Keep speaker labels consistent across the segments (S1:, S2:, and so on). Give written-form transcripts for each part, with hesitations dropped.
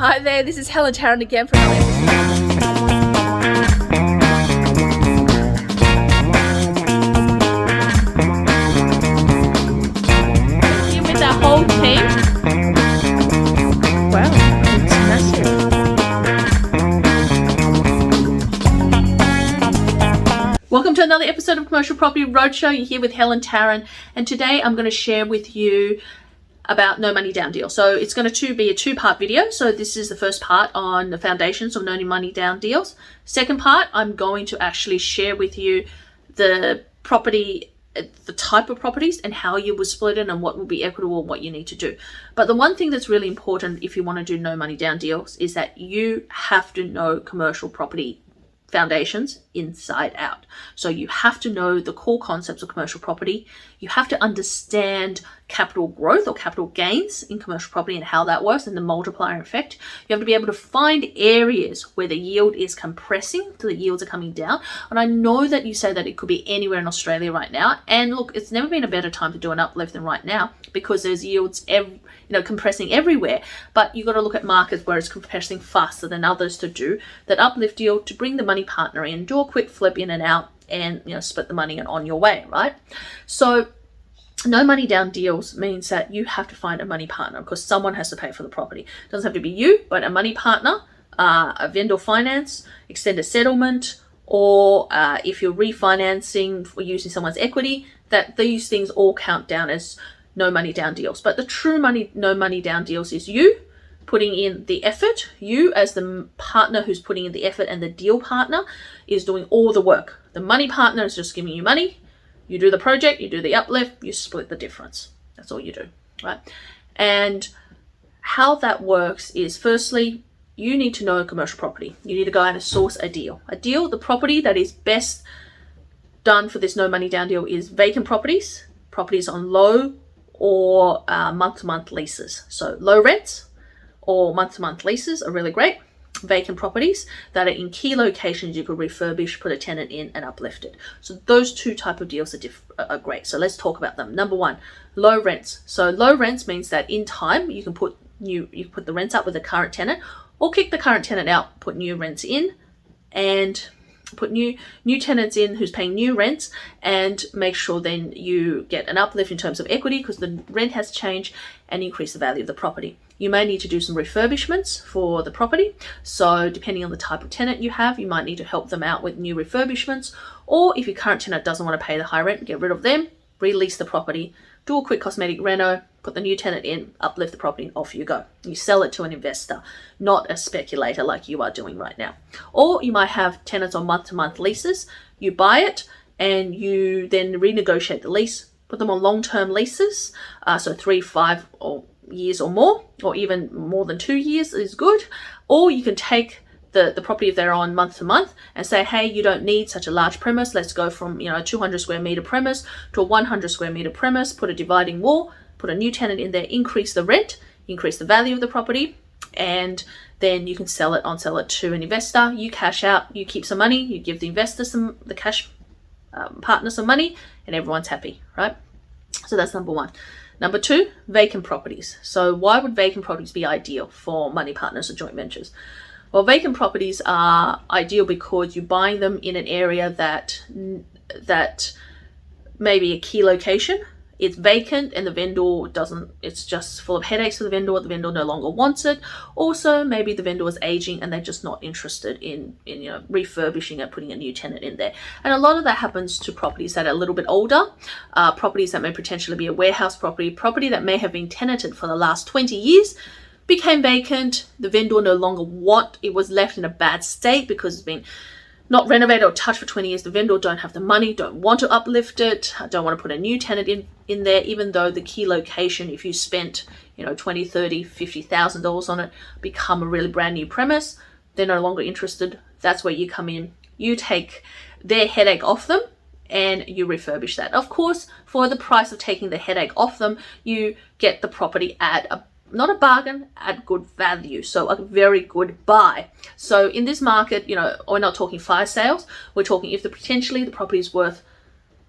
S1: Hi there, this is Helen Tarrant again from another here with our whole team. Wow, it's massive. Welcome to another episode of Commercial Property Roadshow. You're here with Helen Tarrant, and today I'm going to share with you about no money down deal. So it's going to be a two-part video. So this is the first part on the foundations of no money down deals. Second part, I'm going to actually share with you the property, the type of properties and how you will split it and what will be equitable and what you need to do. But the one thing that's really important if you want to do no money down deals is that you have to know commercial property foundations inside out. So you have to know the core concepts of commercial property. You have to understand capital growth or capital gains in commercial property and how that works and the multiplier effect. You have to be able to find areas where the yield is compressing, so the yields are coming down. And I know that you say that it could be anywhere in Australia right now. And look, it's never been a better time to do an uplift than right now because there's yields compressing everywhere. But you've got to look at markets where it's compressing faster than others to do that uplift yield to bring the money partner in, do a quick flip in and out, and split the money and on your way, right? So no money down deals means that you have to find a money partner because someone has to pay for the property. It doesn't have to be you, but a money partner, a vendor finance, extended settlement, or if you're refinancing or using someone's equity, that these things all count down as no money down deals. But the true no money down deals is you putting in the effort. You as the partner who's putting in the effort, and the deal partner is doing all the work. The money partner is just giving you money. You do the project, you do the uplift, you split the difference. That's all you do, right? And how that works is, firstly, you need to know commercial property. You need to go out and source a deal. The property that is best done for this no money down deal is vacant properties, properties on low or month-to-month leases. So low rents or month-to-month leases are really great. Vacant properties that are in key locations you could refurbish, put a tenant in and uplift it. So those two type of deals are great. So let's talk about them. Number one, low rents. So low rents means that in time you can put the rents up with the current tenant, or kick the current tenant out, put new rents in, and put new tenants in who's paying new rents, and make sure then you get an uplift in terms of equity because the rent has changed, and increase the value of the property. You may need to do some refurbishments for the property. So depending on the type of tenant you have, you might need to help them out with new refurbishments, or if your current tenant doesn't want to pay the high rent, get rid of them, release the property, do a quick cosmetic reno, put the new tenant in, uplift the property, and off you go. You sell it to an investor, not a speculator like you are doing right now. Or you might have tenants on month-to-month leases. You buy it and you then renegotiate the lease, put them on long-term leases, so 3, 5 years or more, or even more than 2 years is good. Or you can take the property if they're on month to month and say, hey, you don't need such a large premise. Let's go from a 200 square meter premise to a 100 square meter premise, put a dividing wall, put a new tenant in there, increase the rent, increase the value of the property, and then you can sell it to an investor. You cash out, you keep some money, you give the investor the cash partner some money, and everyone's happy, right? So that's number one. Number two, vacant properties. So why would vacant properties be ideal for money partners or joint ventures? Well, vacant properties are ideal because you're buying them in an area that may be a key location. It's vacant and the vendor it's just full of headaches for the vendor no longer wants it. Also, maybe the vendor is aging and they're just not interested in refurbishing it, putting a new tenant in there. And a lot of that happens to properties that are a little bit older, properties that may potentially be a warehouse property that may have been tenanted for the last 20 years, became vacant. The vendor no longer it was left in a bad state because it's been not renovated or touched for 20 years. The vendor don't have the money, don't want to uplift it, don't want to put a new tenant in there, even though the key location, if you spent $20, $30, $50,000 on it, become a really brand new premise. They're no longer interested. That's where you come in. You take their headache off them and you refurbish that. Of course, for the price of taking the headache off them, you get the property at not a bargain, at good value. So a very good buy. So in this market, we're not talking fire sales. We're talking if potentially the property is worth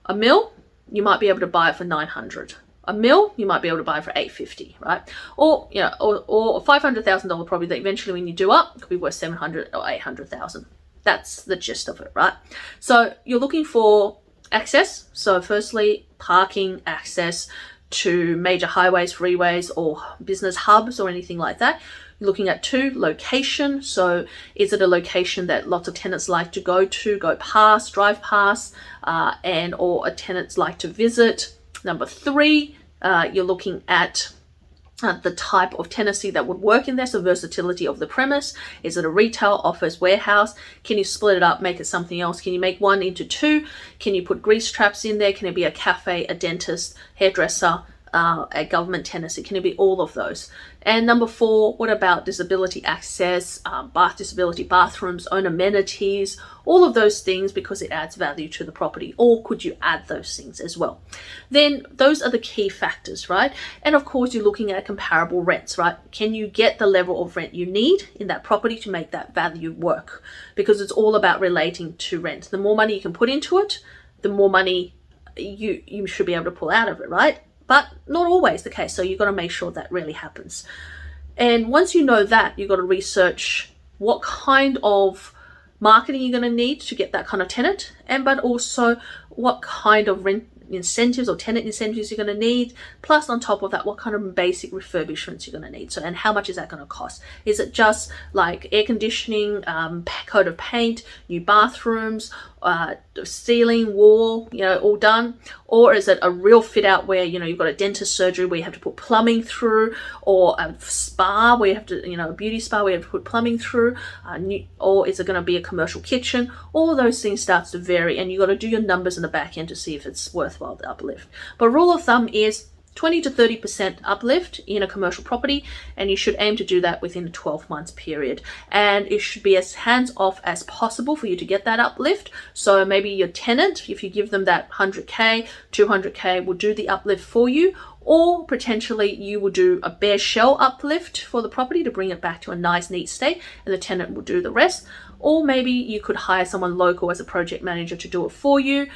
S1: $1 million, you might be able to buy it for 900. a mil, you might be able to buy it for $850, right? Or or a $500,000 property that eventually, when you do up, could be worth 700 or 800,000. That's the gist of it, right? So you're looking for access. So firstly, parking access to major highways, freeways, or business hubs or anything like that. You're looking at 2, location. So is it a location that lots of tenants like to go to, go past, drive past, and or a tenants like to visit? Number 3, you're looking at the type of tenancy that would work in there, so versatility of the premise. Is it a retail, office, warehouse? Can you split it up, make it something else? Can you make one into 2? Can you put grease traps in there? Can it be a cafe, a dentist, hairdresser, a government tenancy? Can it be all of those? And number 4, what about disability access, disability bathrooms, own amenities, all of those things, because it adds value to the property? Or could you add those things as well? Then those are the key factors, right? And of course, you're looking at comparable rents, right? Can you get the level of rent you need in that property to make that value work? Because it's all about relating to rent. The more money you can put into it, the more money you should be able to pull out of it, right? But not always the case. So you've got to make sure that really happens. And once you know that, you've got to research what kind of marketing you're going to need to get that kind of tenant, but also what kind of rent incentives or tenant incentives you're going to need, plus on top of that, what kind of basic refurbishments you're going to need. So, and how much is that going to cost? Is it just like air conditioning, coat of paint, new bathrooms, ceiling, wall, all done? Or is it a real fit out where, you've got a dentist surgery where you have to put plumbing through, or a spa where you have to, a beauty spa where you have to put plumbing through, or is it going to be a commercial kitchen? All those things starts to vary, and you've got to do your numbers in the back end to see if it's worthwhile the uplift. But rule of thumb is 20 to 30% uplift in a commercial property, and you should aim to do that within a 12 months period. And it should be as hands-off as possible for you to get that uplift. So maybe your tenant, if you give them that 100K, 200K, will do the uplift for you, or potentially you will do a bare shell uplift for the property to bring it back to a nice, neat state, and the tenant will do the rest. Or maybe you could hire someone local as a project manager to do it for you.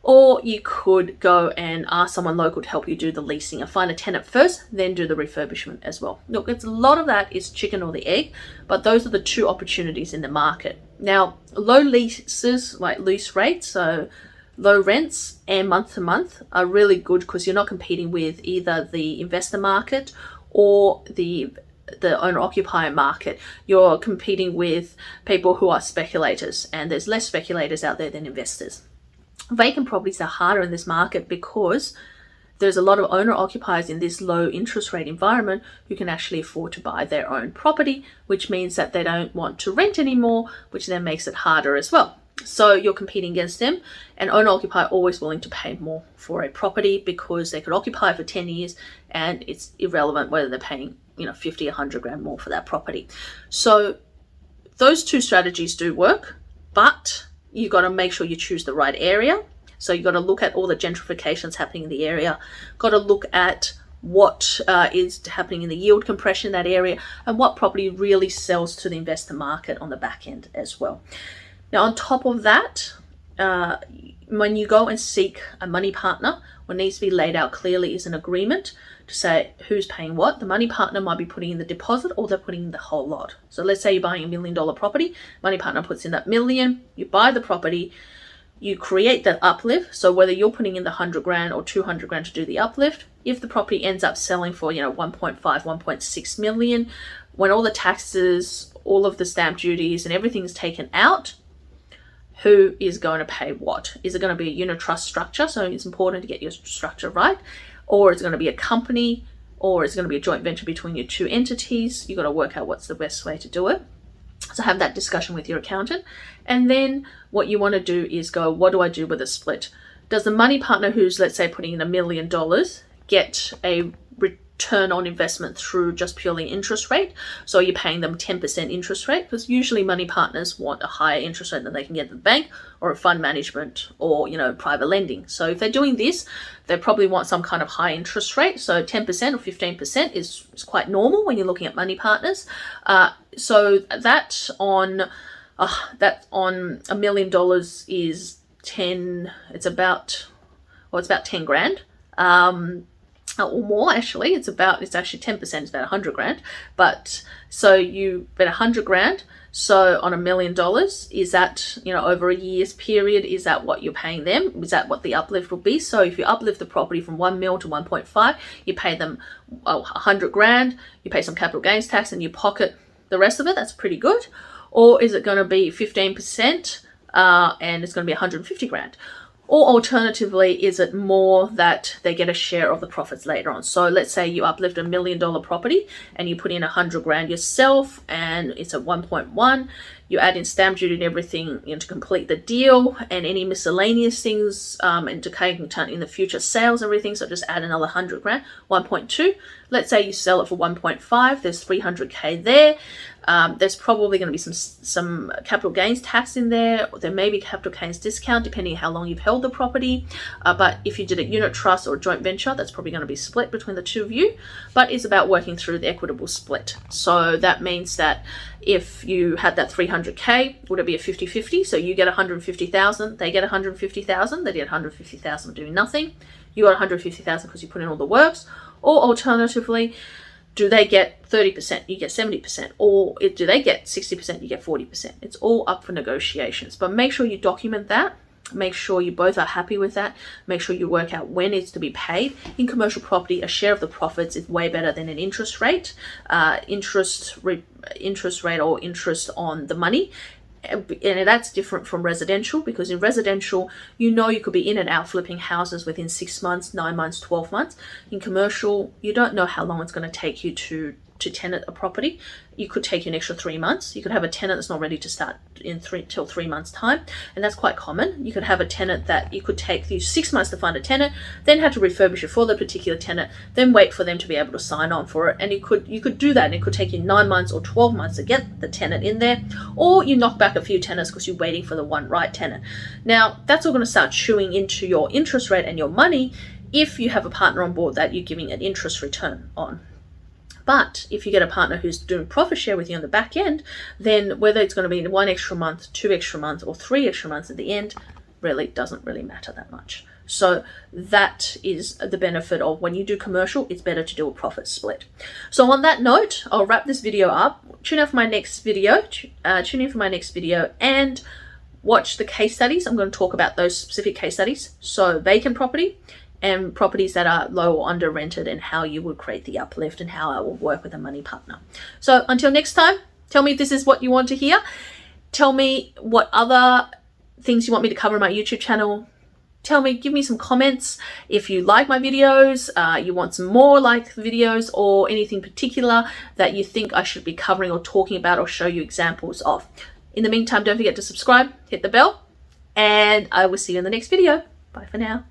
S1: Or you could go and ask someone local to help you do the leasing and find a tenant first, then do the refurbishment as well. Look, it's a lot of that is chicken or the egg, but those are the 2 opportunities in the market. Now, low leases, like lease rates, so low rents and month to month, are really good because you're not competing with either the investor market or the owner-occupier market. You're competing with people who are speculators, and there's less speculators out there than investors. Vacant properties are harder in this market because there's a lot of owner-occupiers in this low interest rate environment who can actually afford to buy their own property, which means that they don't want to rent anymore, which then makes it harder as well. So you're competing against them, and owner-occupier always willing to pay more for a property because they could occupy for 10 years and it's irrelevant whether they're paying 50, 100 grand more for that property. So those 2 strategies do work, but you've got to make sure you choose the right area. So you've got to look at all the gentrifications happening in the area, got to look at what is happening in the yield compression in that area, and what property really sells to the investor market on the back end as well. Now, on top of that, when you go and seek a money partner, what needs to be laid out clearly is an agreement to say who's paying what. The money partner might be putting in the deposit, or they're putting in the whole lot. So let's say you're buying $1 million property, money partner puts in that million, you buy the property, you create that uplift. So whether you're putting in the 100 grand or 200 grand to do the uplift, if the property ends up selling for 1.5, 1.6 million, when all the taxes, all of the stamp duties and everything's taken out, who is going to pay what? Is it going to be a unit trust structure? So it's important to get your structure right. Or is it going to be a company? Or is it going to be a joint venture between your 2 entities? You've got to work out what's the best way to do it. So have that discussion with your accountant. And then what you want to do is go, what do I do with a split? Does the money partner who's, let's say, putting in $1 million get a return on investment through just purely interest rate? So you're paying them 10% interest rate, because usually money partners want a higher interest rate than they can get at the bank or a fund management or private lending. So if they're doing this, they probably want some kind of high interest rate. So 10% or 15% is quite normal when you're looking at money partners. So that on $1 million is 10. It's about 10 grand. or more actually. It's actually 10%, it's about 100 grand. But so you bet 100 grand. So on $1 million, is that, over a year's period, is that what you're paying them? Is that what the uplift will be? So if you uplift the property from 1 mil to 1.5, you pay them 100 grand, you pay some capital gains tax, and you pocket the rest of it. That's pretty good. Or is it going to be 15% and it's going to be 150 grand? Or alternatively, is it more that they get a share of the profits later on? So let's say you uplift $1 million property and you put in 100 grand yourself and it's at 1.1. You add in stamp duty and everything to complete the deal, and any miscellaneous things and decaying in the future sales, everything. So just add another 100 grand, 1.2. Let's say you sell it for 1.5. There's 300K there. There's probably going to be some capital gains tax in there. There may be capital gains discount depending on how long you've held the property. But if you did a unit trust or a joint venture, that's probably going to be split between the two of you. But it's about working through the equitable split. So that means that if you had that 300K, would it be a 50-50? So you get 150,000, they get 150,000, they get 150,000 doing nothing. You got 150,000 because you put in all the works. Or alternatively, do they get 30%? You get 70%. Or do they get 60%? You get 40%. It's all up for negotiations. But make sure you document that. Make sure you both are happy with that. Make sure you work out when it's to be paid. In commercial property, a share of the profits is way better than an interest rate. Interest rate or interest on the money. And that's different from residential, because in residential, you could be in and out flipping houses within 6 months, 9 months, 12 months. In commercial, you don't know how long it's going to take you to tenant a property. You could take you an extra 3 months. You could have a tenant that's not ready to start till 3 months time, and that's quite common. You could have a tenant that it could take you 6 months to find a tenant, then have to refurbish it for the particular tenant, then wait for them to be able to sign on for it. And you could do that, and it could take you 9 months or 12 months to get the tenant in there, or you knock back a few tenants because you're waiting for the one right tenant. Now that's all going to start chewing into your interest rate and your money if you have a partner on board that you're giving an interest return on. But if you get a partner who's doing profit share with you on the back end, then whether it's going to be 1 extra month, 2 extra months, or 3 extra months at the end, really doesn't really matter that much. So that is the benefit of when you do commercial, it's better to do a profit split. So on that note, I'll wrap this video up. Tune in for my next video, and watch the case studies. I'm going to talk about those specific case studies. So vacant property, and properties that are low or under rented, and how you would create the uplift and how I will work with a money partner. So until next time, tell me if this is what you want to hear. Tell me what other things you want me to cover on my YouTube channel. Give me some comments if you like my videos, you want some more like videos, or anything particular that you think I should be covering or talking about or show you examples of. In the meantime, don't forget to subscribe, hit the bell, and I will see you in the next video. Bye for now.